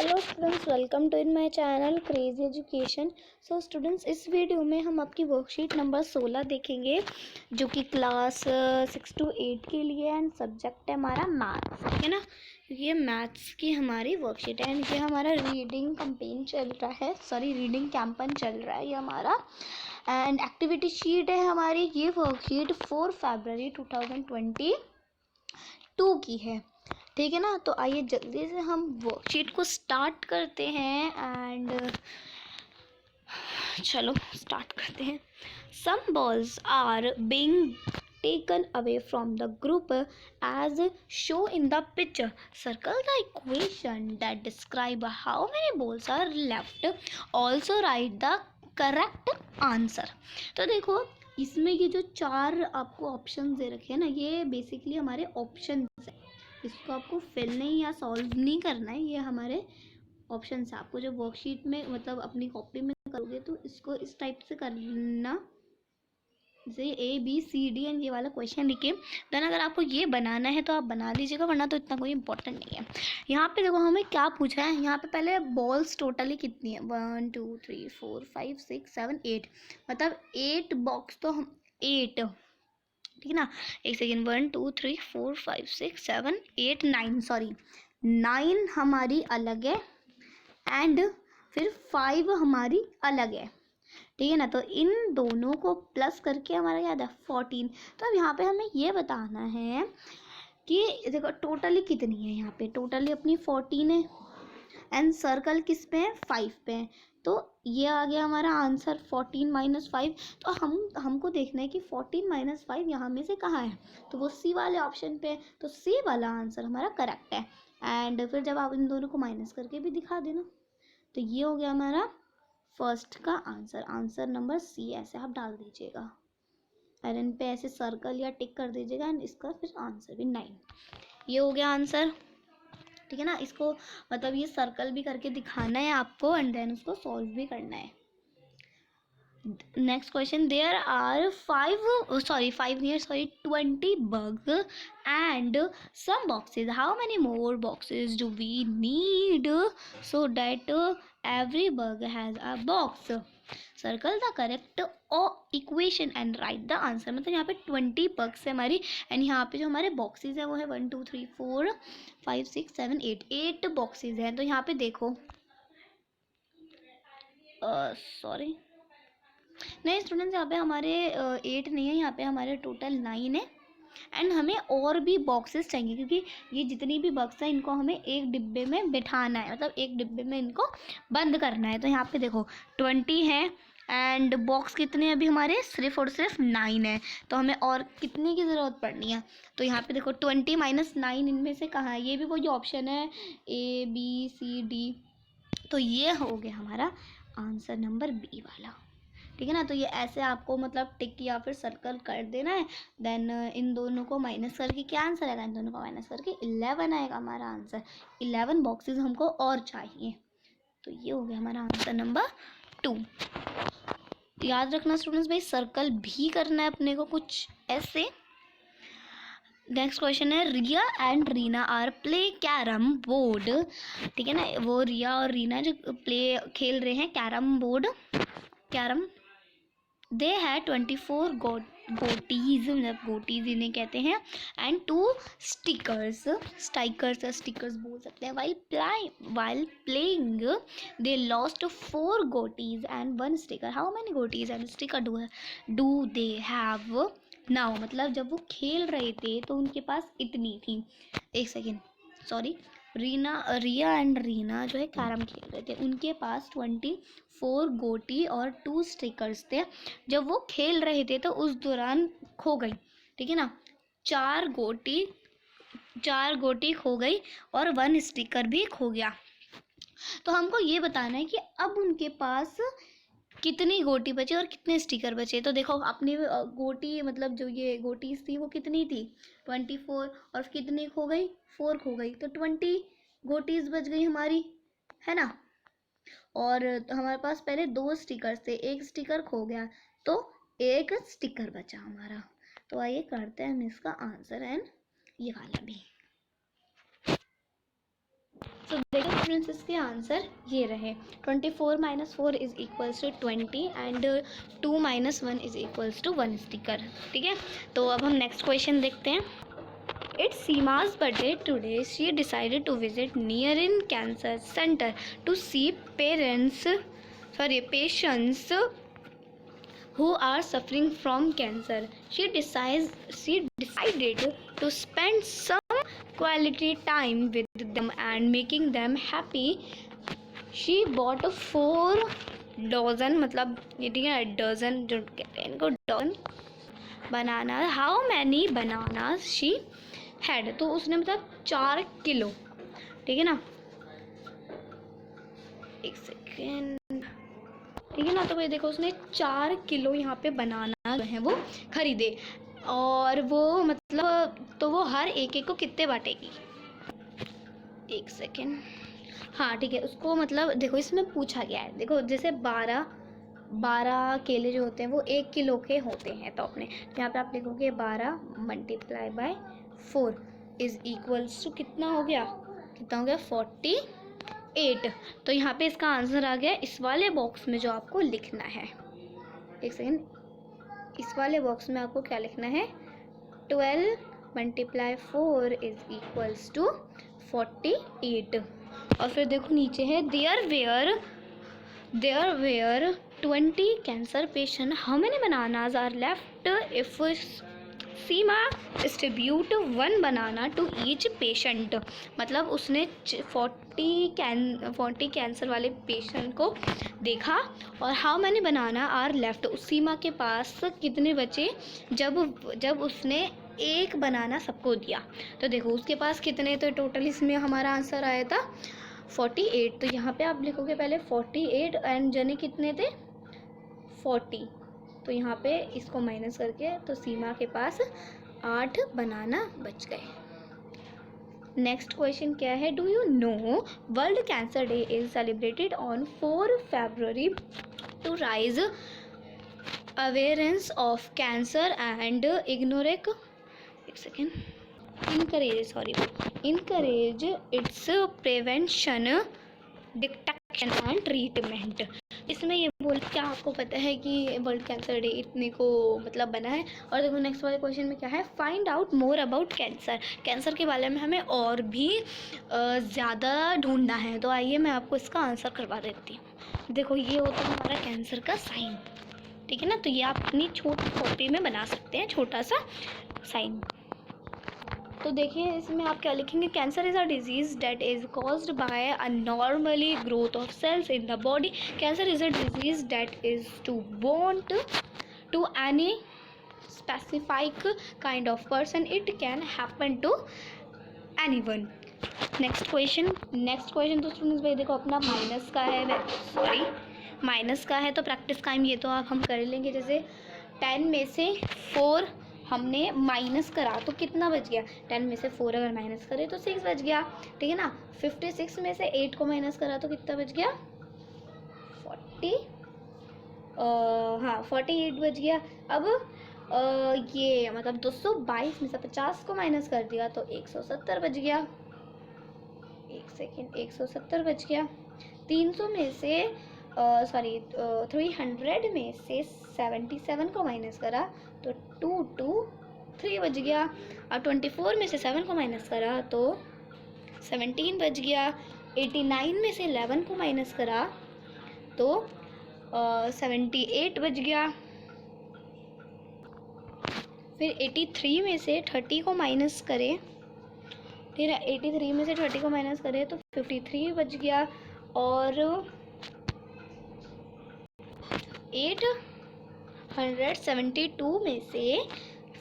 Hello students, welcome to in my channel crazy education. So students, इस video में हम आपकी वर्कशीट नंबर 16 देखेंगे जो कि क्लास 6 to 8 के लिए एंड सब्जेक्ट है हमारा मैथ्स, ठीक है ना। ये मैथ्स की हमारी वर्कशीट है एंड ये हमारा रीडिंग कैंपेन चल रहा है, रीडिंग कैंपेन चल रहा है ये हमारा। एंड एक्टिविटी शीट है हमारी, ये वर्कशीट 4 फरवरी 2022 की है, ठीक है ना। तो आइए जल्दी से हम वर्कशीट को स्टार्ट करते हैं एंड चलो स्टार्ट करते हैं। Some balls are being taken away from the group as shown in the picture. Circle the equation that describe how many balls are left. Also write the correct answer. तो देखो इसमें ये जो चार आपको ऑप्शन दे रखे हैं ना, ये बेसिकली हमारे ऑप्शन है। इसको आपको फिल नहीं या सॉल्व नहीं करना है, ये हमारे ऑप्शन है। आपको जो वर्कशीट में मतलब अपनी कॉपी में करोगे तो इसको इस टाइप से करना, जैसे ABCD एंड ये वाला क्वेश्चन लिखे। देन अगर आपको ये बनाना है तो आप बना लीजिएगा, वरना तो इतना कोई इंपॉर्टेंट नहीं है। यहाँ पे देखो हमें क्या पूछा है, यहाँ पे पहले बॉल्स टोटली कितनी है, 1 2 3 4 5 6 7 8, मतलब 8 बॉक्स तो हम 8, ठीक है ना। एक सेकेंड, 1 2 3 4 5 6 7 8 9, सॉरी 9 हमारी अलग है एंड फिर 5 हमारी अलग है, ठीक है ना। तो इन दोनों को प्लस करके हमारा क्या आता है 14। तो अब यहाँ पे हमें ये बताना है कि देखो टोटली कितनी है, यहाँ पे टोटली अपनी 14 है एंड सर्कल किस पे है, 5 पे है। तो ये आ गया हमारा आंसर 14 माइनस 5। तो हमको देखना है कि 14 माइनस 5 यहाँ में से कहाँ है, तो वो सी वाले ऑप्शन पे है। तो सी वाला आंसर हमारा करेक्ट है एंड फिर जब आप इन दोनों को माइनस करके भी दिखा देना, तो ये हो गया हमारा फर्स्ट का आंसर। आंसर नंबर सी ऐसे आप डाल दीजिएगा, आयरन पे ऐसे सर्कल या टिक कर दीजिएगा एंड इसका फिर आंसर भी 9। ये हो गया आंसर, ठीक है ना। इसको मतलब ये सर्कल भी करके दिखाना है आपको एंड देन उसको सॉल्व भी करना है। Next question, there are 20 bugs and some boxes. How many more boxes do we need so that every bug has a box? Circle the correct equation and right the answer. मतलब यहाँ पे 20 bugs है हमारी and यहाँ पे जो हमारे boxes है वो है 1 2 3 4 5 6 7 8 बॉक्सेस हैं। तो यहाँ पे देखो सॉरी नहीं स्टूडेंट्स, यहाँ पे हमारे 8 नहीं है, यहाँ पे हमारे टोटल 9 है एंड हमें और भी बॉक्सेस चाहिए क्योंकि ये जितनी भी बॉक्स है इनको हमें एक डिब्बे में बिठाना है, मतलब एक डिब्बे में इनको बंद करना है। तो यहाँ पे देखो 20 है एंड बॉक्स कितने हैं अभी हमारे, सिर्फ और सिर्फ 9 है। तो हमें और कितने की ज़रूरत पड़नी है, तो यहाँ पे देखो 20 माइनस 9 इनमें से कहाँ है, ये भी वही ऑप्शन है ABCD। तो ये हो गया हमारा आंसर नंबर बी वाला, ठीक है ना। तो ये ऐसे आपको मतलब टिक या फिर सर्कल कर देना है। देन इन दोनों को माइनस करके क्या आंसर आएगा, इन दोनों को माइनस करके 11 आएगा हमारा आंसर। 11 बॉक्सेस हमको और चाहिए। तो ये हो गया हमारा आंसर नंबर 2। याद रखना स्टूडेंट्स, भाई सर्कल भी करना है अपने को कुछ ऐसे। नेक्स्ट क्वेश्चन है, Riya and Reena are play carrom board, ठीक है ना। वो रिया और रीना जो प्ले खेल रहे हैं कैरम बोर्ड, कैरम। दे है 24 गोटीज, मतलब गोटीज इन्हें कहते हैं एंड 2 स्टिकर्स, स्टिकर्स बोल सकते हैं। वाइल प्लेइंग दे लॉस्ट 4 गोटीज एंड 1 स्टिकर। हाउ मेनी गोटीज and sticker do they have now, मतलब जब वो खेल रहे थे तो उनके पास इतनी थी। एक second, sorry, Riya and Reena जो है कैरम खेल रहे थे, उनके पास 24 गोटी और 2 स्टिकर्स थे। जब वो खेल रहे थे तो उस दौरान खो गई, ठीक है ना। 4 गोटी खो गई और 1 स्टिकर भी खो गया। तो हमको ये बताना है कि अब उनके पास कितनी गोटी बची और कितने स्टिकर बचे। तो देखो अपनी गोटी मतलब जो ये गोटीज थी वो कितनी थी 24 और कितनी खो गई 4 खो गई, तो 20 गोटीज बच गई हमारी, है ना। और हमारे पास पहले 2 स्टिकर्स थे, 1 स्टिकर खो गया तो 1 स्टिकर बचा हमारा। तो आइए करते हैं हम इसका आंसर एंड ये वाला भी। सो देखो स्टूडेंट्स, इसके आंसर ये रहे 24 - 4 is equals to 20 and 2 - 1 is equals to 1 sticker. ठीक है, तो अब हम नेक्स्ट क्वेश्चन देखते हैं। It's Seema's birthday today. She decided to visit near-in cancer center to see patients who are suffering from cancer. She decided to spend some quality time with them and making them happy. She bought 4 dozen, मतलब ये ठीक है dozen जो कहते हैं इनको, dozen banana. How many bananas she had? तो उसने मतलब 4 किलो, ठीक है ना, एक सेकेंड, ठीक है ना। तो भाई देखो उसने 4 किलो यहाँ पे बनाना जो है वो खरीदे, और वो मतलब तो वो हर एक को कितने बांटेगी, एक सेकेंड, हाँ ठीक है। उसको मतलब देखो इसमें पूछा गया है, देखो जैसे 12 केले जो होते हैं वो 1 किलो के होते हैं, तो अपने यहाँ पे आप लिखोगे 12 × 4 इज इक्वल्स टू कितना हो गया 48। तो यहाँ पे इसका आंसर आ गया इस वाले बॉक्स में जो आपको लिखना है, एक सेकेंड, इस वाले बॉक्स में आपको क्या लिखना है, 12 × 4 इज इक्वल्स टू 48। और फिर देखो नीचे है there were 20 cancer patient, how many bananas are left if Seema distribute 1 banana to each patient. मतलब उसने 40 कैंसर वाले पेशेंट को देखा, और how many banana are left, उस सीमा के पास कितने बचे जब उसने 1 बनाना सबको दिया। तो देखो उसके पास कितने, तो टोटल इसमें हमारा आंसर आया था 48। तो यहाँ पे आप लिखोगे पहले 48 एंड जने कितने थे 40, तो यहाँ पे इसको माइनस करके तो सीमा के पास 8 बनाना बच गए। नेक्स्ट क्वेश्चन क्या है, do you know world cancer day is celebrated on 4 February to raise awareness of cancer and encourage its prevention, detection and treatment। इसमें ये बोल क्या आपको पता है कि वर्ल्ड कैंसर डे इतने को मतलब बना है। और देखो नेक्स्ट वाले क्वेश्चन में क्या है, find out more about cancer के बारे में हमें और भी ज़्यादा ढूंढना है। तो आइए मैं आपको इसका आंसर करवा देती हूँ। देखो ये होता है हमारा कैंसर का साइन, ठीक है ना, तो ये आप अपनी छोटी कॉपी में बना सकते हैं, छोटा सा साइन। तो देखिए इसमें आप क्या लिखेंगे, cancer is a disease that is caused by abnormally growth of cells in the body. Cancer is a disease that is to bound to any specific kind of person, it can happen to anyone. Next question तो students भाई देखो अपना minus का है तो practice time ये तो आप हम कर लेंगे। जैसे 10 में से 4 हमने माइनस करा तो कितना बच गया, 10 में से 4 अगर माइनस करें तो 6 बच गया, ठीक है ना। 56 में से 8 को माइनस करा तो कितना बच गया 48 बच गया। अब ये मतलब 222 में से 50 को माइनस कर दिया तो 170 बच गया, एक सेकेंड 170 बच गया। 300 में से 300 में से 77 को माइनस करा तो 223 बच गया। अब 24 में से 7 को माइनस करा तो 17 बच गया। 89 में से 11 को माइनस करा तो 78 बच गया। फिर 83 में से 30 को माइनस करें, फिर 83 में से 30 को माइनस करें तो 53 बच गया। और 872 में से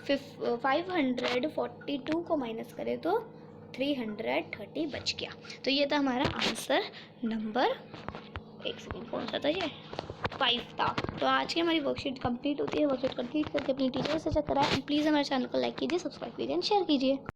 542 को माइनस करें तो 330 बच गया। तो ये था हमारा आंसर नंबर, एक सेकेंड कौन सा था ये, 5 था। तो आज की हमारी वर्कशीट कंप्लीट होती है। वर्कशीट कंप्लीट करके अपनी टीचर से चेक कराएं। प्लीज़ हमारे चैनल को लाइक कीजिए, सब्सक्राइब कीजिए एंड शेयर कीजिए।